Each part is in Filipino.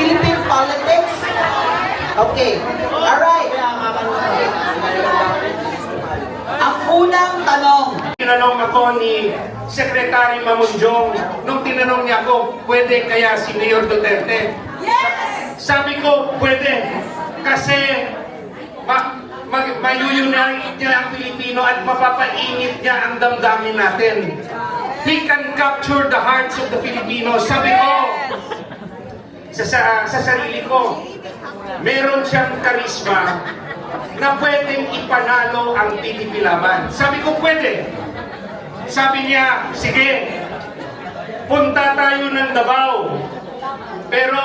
Philippine politics. Okay. Alright. Ang unang tanong. Tinanong ako ni Secretary Mamunjong nung tinanong niya ako, pwede kaya si Mayor Duterte? Yes! Sabi ko, pwede. Kasi mayuyunite niya ang Pilipino at mapapainit niya ang damdamin natin. He can capture the hearts of the Filipinos. Sabi ko, sa sarili ko, meron siyang karisma na pwedeng ipanalo ang PDP laban. Sabi ko, pwede. Sabi niya, sige, punta tayo ng Davao. Pero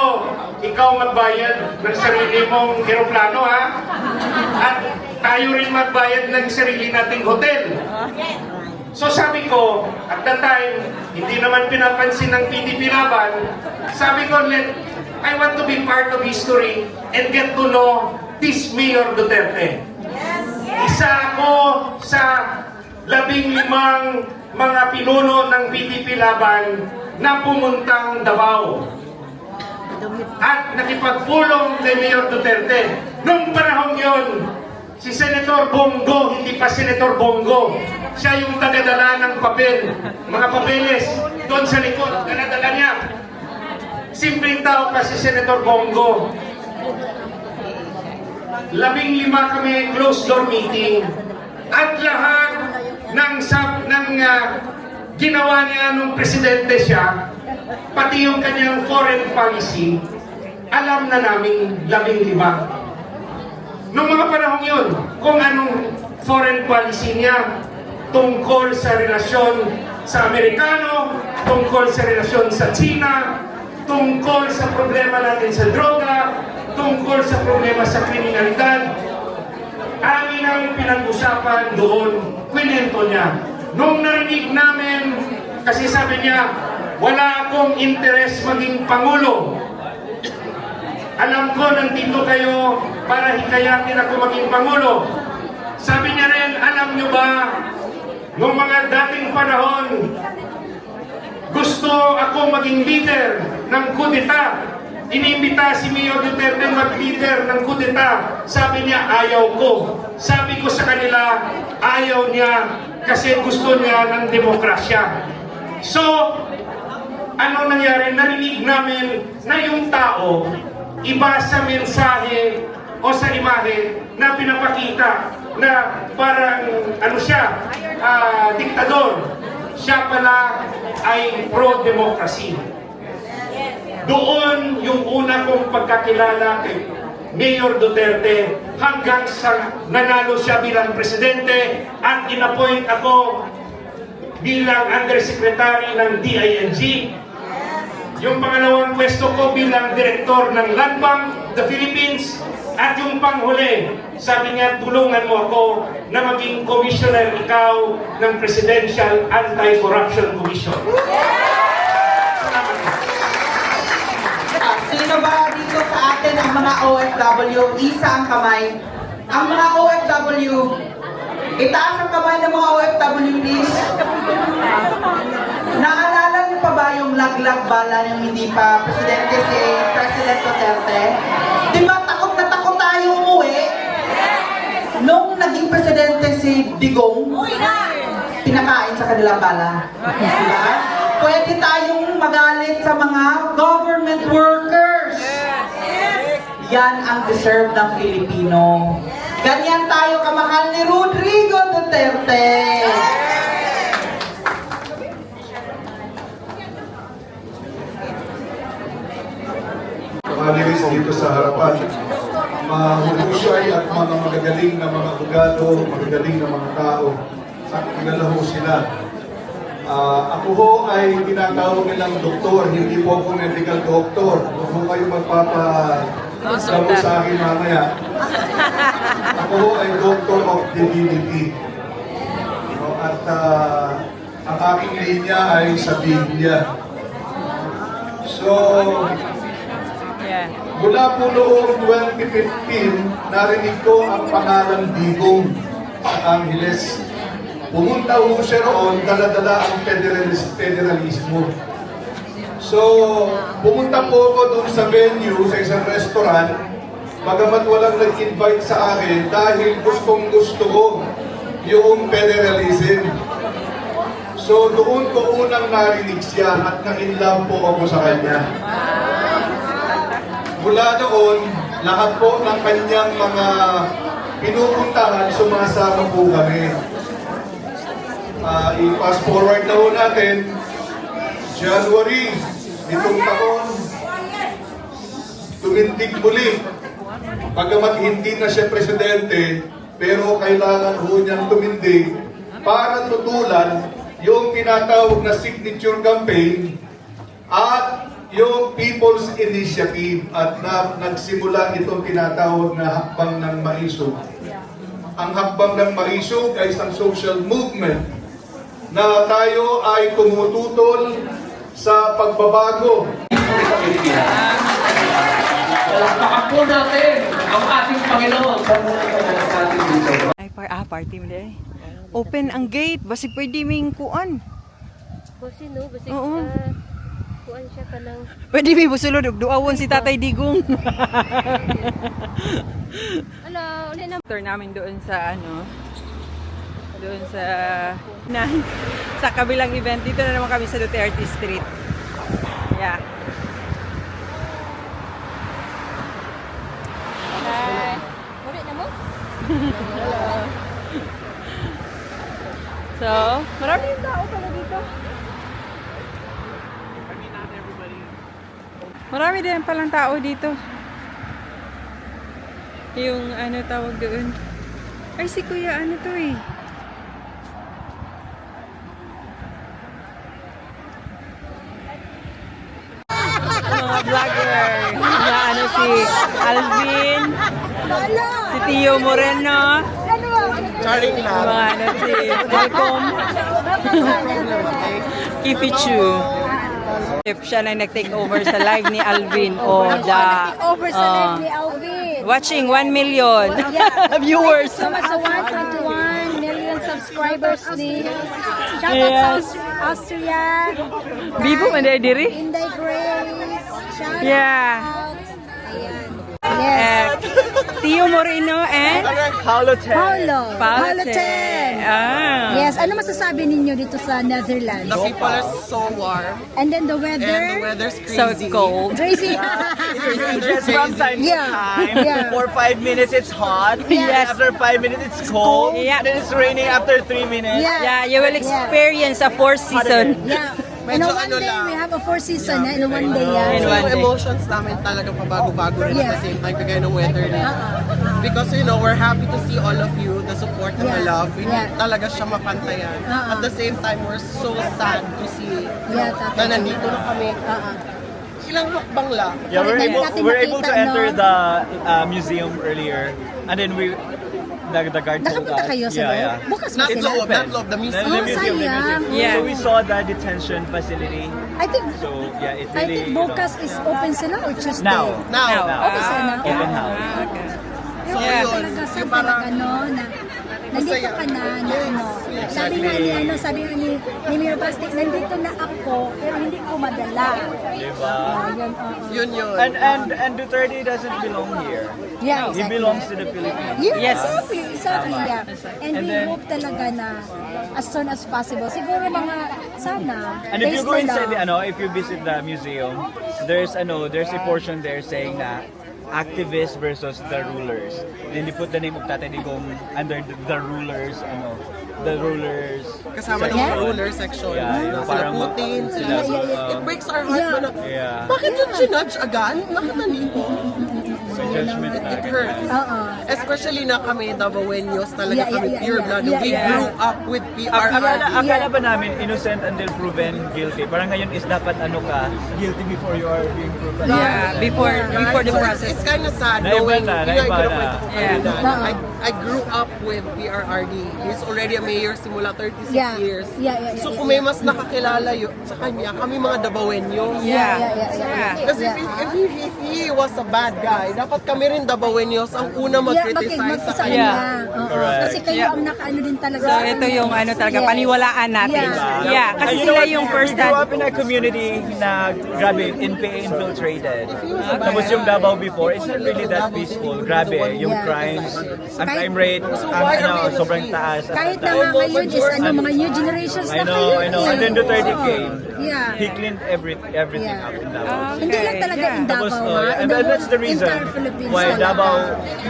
ikaw magbayad ng sarili mong eroplano, ha? At tayo rin magbayad ng sarili nating hotel. So sabi ko, at that time, hindi naman pinapansin ng PDP laban, sabi ko, I want to be part of history and get to know this Mayor Duterte. Isa ako sa 15 mga pinuno ng PDP laban na pumuntang Davao at nakipagpulong kay Mayor Duterte. Nung panahon yon, si Senator Bongo, hindi pa Senator Bongo, siya yung tagadala ng papel, mga papeles, doon sa likod, daladala niya. Simpleng tao pa si Senator Bongo. 15 kami closed door meeting. At lahat ng ginawa niya nung presidente siya, pati yung kanyang foreign policy, alam na namin 15. Noong mga panahon yun, kung anong foreign policy niya, tungkol sa relasyon sa Amerikano, tungkol sa relasyon sa China, tungkol sa problema natin sa droga, tungkol sa problema sa kriminalidad. Amin ang pinag-usapan doon, kwento niya. Nung narinig namin, kasi sabi niya, wala akong interes maging Pangulo. Alam ko, nandito kayo para hikayatin ako maging Pangulo. Sabi niya rin, alam niyo ba, nung mga dating panahon, gusto ako maging leader ng kudeta. Inimbita si Mayor Duterte mag-leader ng kudeta. Sabi niya, ayaw ko. Sabi ko sa kanila, ayaw niya kasi gusto niya ng demokrasya. So, ano nangyari? Narinig namin na yung tao, iba sa mensahe o sa imahe na pinapakita na parang ano siya, diktador. Siya pala ay pro-democracy. Doon yung una kong pagkakilala kay Mayor Duterte hanggang sa nanalo siya bilang presidente at in-appoint ako bilang undersecretary ng DILG. Yung pangalawang pwesto ko bilang direktor ng Land Bank, the Philippines. At yung panghuli, sabi niya, tulungan mo ako na maging commissioner ikaw ng Presidential Anti-Corruption Commission. Sino ba dito sa atin ang mga OFW? Isa ang kamay. Ang mga OFW, itaas ang kamay ng mga OFW, please. Naalala niyo pa ba yung laglag bala ng hindi pa presidente si President Duterte? Di ba takot na takot tayo umuwi? Nung naging presidente si Digong, pinakain sa kanilang bala. Diba? Pwede tayong magalit sa mga government workers. Yan ang deserve ng Filipino. Ganyan tayo kamahal ni Rodrigo Duterte. panelists dito sa harapan. Mahuhusay at mga magagaling na mga abogado, magagaling na mga tao. At kilala ho sila. Ako ho ay tinatawag nilang doktor, hindi po ako medical doctor. Huwag ho kayo magpapagalo sa akin mamaya. Ako ho ay doctor of divinity. At ang aking linya ay sa Biblia. So, mula po noong 2015, narinig ko ang pangalan Digong sa Angeles. Pumunta ho siya roon, dala-dala ang federalismo. So, pumunta po ako doon sa venue, sa isang restaurant, bagamat walang nag-invite sa akin dahil gustong-gusto ko yung federalism. So, doon ko unang narinig siya at na-inlove po ako sa kanya. Mula noon, lahat po ng kanyang mga pinupuntahan, sumasama po kami. I-fast forward na ho natin, January, nitong taon, tumindig muli. Pagamat hindi na siya presidente, pero kailangan ho niyang tumindig para tutulan yung tinatawag na signature campaign at yung People's Initiative at nagsimula itong tinatawag na Hakbang ng Maisog. Ang Hakbang ng Maisog ay isang social movement na tayo ay tumututol sa pagbabago. Palakpakan po natin ang ating Panginoon sa ating dito. Ay, party mo dahil. Open ang gate, basi pwede ming kuan. Basi no, basi Oo. kuan siya ka ng Pwede may busulod, duawon si Tatay Digong. ala, uli na. Tour namin doon sa doon sa kabilang event. Dito na naman kami sa Duterte Street. Yeah. Hi. Uli na mo? So, maraming tao pala dito. Marami din palang tao dito. Yung tawag doon. Ay, si Kuya to eh. Mga vlogger. Na si Alvin. Si Tio Moreno. Charing lang. Mga si Malcolm. Kipichu. If siya na nag-take over sa live ni Alvin o Over sa live ni Alvin. watching 1 million viewers. So much sa 1.1 million subscribers ni shout out Yes. sa Austria. Bibo man diri. Inday Grace. Shout Yeah. out. Ayan. Yes. Tio Moreno and Paulo. Paulate. Ah. Yes, ano masasabi ninyo dito sa Netherlands? The people are so warm And then the and the weather? weather's So crazy. cold. Crazy. Just from time to Yeah. time. Yeah. For 5 minutes it's hot. Yes. After 5 minutes it's cold. Yeah. And then it's raining after 3 minutes. Yeah, you will experience a 4th season. Yeah. In a Medyo one ano day, lang. we have a 4 season in a one day. Yeah. In So, one yung day. emotions namin talaga pabago-bago rin Yeah. at the same time kagaya ng weather na. Because we're happy to see all of you, the support and the Yeah. love. Hindi Yeah. talaga siya mapantayan. At the same time, we're so sad to see Yeah, na nandito na kami. Ilang hakbang lang. Yeah, Correct. Natin we're able to nakita, enter no? the museum earlier. And then the guard told Nakapunta us. kayo sa loob? Bukas ba Not sila? loob, not loob, the museum. The museum. sayang. Yeah. So we saw the detention facility. I think So yeah, it I really, think bukas is open sila or Tuesday? Now. Now, Open sila na? Open house. so Yeah. yun, Talaga, yung saan parang talaga, no, na nandito ka na, sabi nga ni, sabi nga ni Mayor Bastic, nandito na ako, pero hindi ko madala. Diba? Yun, yun. And Duterte doesn't belong here. Yeah, He exactly. belongs to the Philippines. Yes. Exactly, yeah. And And we then- hope talaga na as soon as possible. Siguro mga, sana, And if you days go na inside lang. if you visit the museum, there's a portion there saying na activists versus the rulers. Then they put the name of Tatay Digong under the rulers the rulers. Kasama ng Yeah. ruler section. Yeah, yung Sila parang Putin, sila. sila, It breaks our heart. Yeah. Yeah. Bakit yung sinudge agad? Bakit nandito? May judgment It talaga. hurts. Oo. Especially na kami, Davaoenos, talaga Yeah, kami yeah, pure yeah, blood. yeah, We yeah. grew up with Akala, PRRD. akala ba namin innocent until proven guilty? Parang ngayon is dapat ano ka, guilty before you are being proven. Yeah, before the So process. it's kind of sad Naiba knowing, na, you know, naiba na. Yeah. I grew up with PRRD. He's already a mayor simula 36 Yeah. years. Yeah. So kung may mas nakakilala sa kanya, kami mga Davaoenos. Yeah. Kasi if he was a bad guy, dapat kami rin Davaoenos ang una mag-criticize sa sa kanya. kanya. Oo. Correct. Kasi kayo ang nakaano din talaga. So ito yung ano talaga, Yes. paniwalaan natin. Yeah. Yeah, kasi And you know sila what? yung first We grew up in a community na grabe, NPA infiltrated. Tapos yung Davao before, it's not really that peaceful. Grabe, yung Yeah. crimes, ang crime rate, sobrang taas. Kahit na nga ngayon is ano, mga new generations I na know, kayo. I know. eh. And then Duterte Oo. came. Yeah. He cleaned everything Yeah. up in Davao. Hindi lang talaga Yeah. in Tapos, Davao, oh, ha? yeah, In the and that's the whole reason entire Philippines why talaga. Davao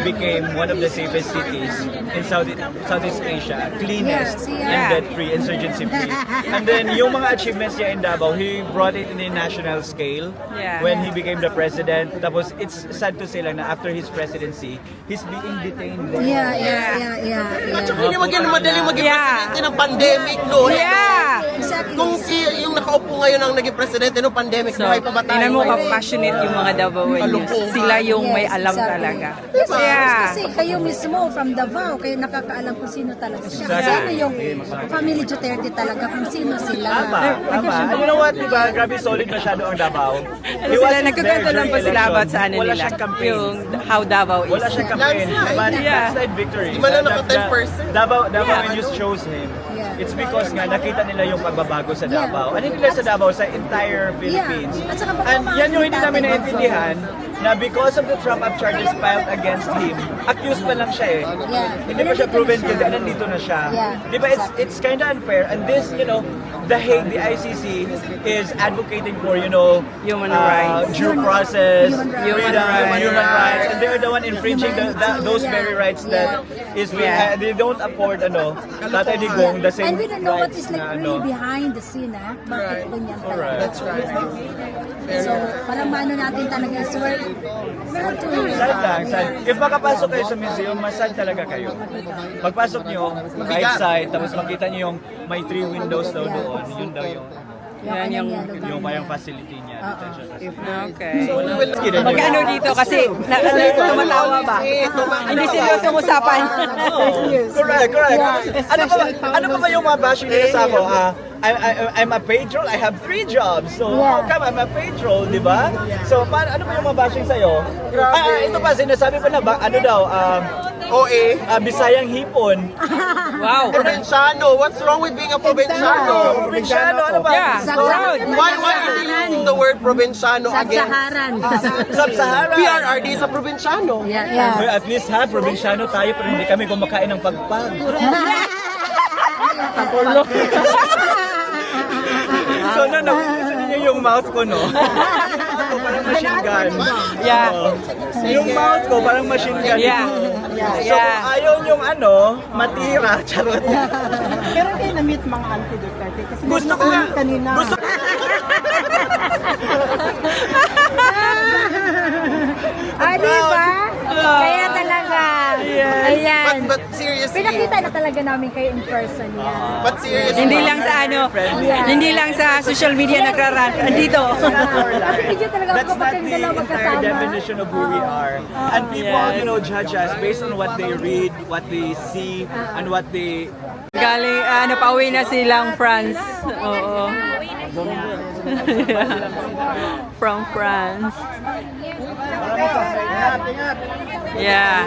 became one of the safest cities in Southeast Asia, cleanest, Yes, yeah. incident-free, insurgency-free. And then yung mga achievements niya in Davao, he brought it in a national scale Yeah. when he became the president. Tapos it's sad to say lang na after his presidency, he's being detained there. Yeah. At saka hindi madali maging Yeah. presidente ng pandemic, no? Yeah. Exactly. Kung yung nakaupo ngayon ang naging presidente ng pandemic, So, buhay pa ba tayo? tingnan mo ngayon? ka-passionate yung mga Davaoenos. Kalokohan. Sila yung may Yes, alam exactly. talaga. Kasi, Yeah. kasi kayo mismo from Davao, kayo nakakaalam kung sino talaga siya. Exactly. Sino yung family Duterte talaga, kung sino sila. Tama. And you know what, diba? Grabe solid masyado ang Davao. He Sila wasn't nagkukwento there lang po during sila about election. sa ano Wala nila. siyang campaign. Yung how Davao is. Wala siyang campaign. Landslide. But Yeah. landslide victory. Di man lang naka 10%. Davao Yeah. when you chose him, Yeah. it's because nga nakita nila yung pagbabago sa Yeah. Davao. Ano nila sa Davao? Sa entire Philippines. At saka And yan yung hindi namin pagmamahal naintindihan na because of the Trump up charges filed against him, accused pa lang siya eh. Yeah. Hindi pa siya proven guilty, nandito na siya. Yeah. Di ba, it's kind of unfair. And this, the Hague, the ICC, is advocating for, Human rights. due process, Human freedom, rights. human rights. And they're the one infringing those very rights that is, Yeah. they don't afford, Tatay Digong, the same And we don't know what rights is like na, really behind the scene, ha? Bakit ganyan talaga? Alright. That's right. So, parang maano natin talaga is worth Sad lang, sad. If makapasok kayo sa museum, mas sad talaga kayo. Pagpasok nyo, right side, tapos makita nyo yung may 3 windows daw doon, yun daw yung Yan yung parang facility niya. detention facility. Okay. Kidding. Mag-ano dito kasi tumatawa ba? Hindi seryoso ang usapan. Correct. Ano pa ba yung mga bashing nila sa ako? I'm a paid troll. I have 3 jobs. So, how come I'm a paid troll, di ba? So, ano pa yung mga bashing sa'yo? Ito pa, sinasabi pa na ba, ano daw, OA. Bisayang hipon. Wow. Provinciano. What's wrong with being a provinciano? Provinciano, ano ba? Yeah. Proud. Why are you using the word provinciano again? Sub-Sahara. PRRD is a provinciano. Well, at least probinsyano tayo pero hindi kami kumakain ng pagpag. So, nakikita niyo yung mouth ko, no? Ito, parang machine gun. Yeah. Yung mouth ko, parang machine gun. Yeah. So, kung ayaw yung matira, charot. Pero hindi na-meet mga anti-Duterte kasi Gusto ko nga. kanina. Gusto di ba? Kaya talaga. Ayan. But seriously, Pinakita na talaga namin kayo in person yan. but seriously, Hindi lang sa hindi lang sa social media nagraran. Andito. Kasi hindi talaga That's ako not kapag the dalawa entire magkasama. definition of who we are. And people, judge us based on what they read, what they see, and what they... Galing, pauwi na silang France. Oo. From France. Yeah.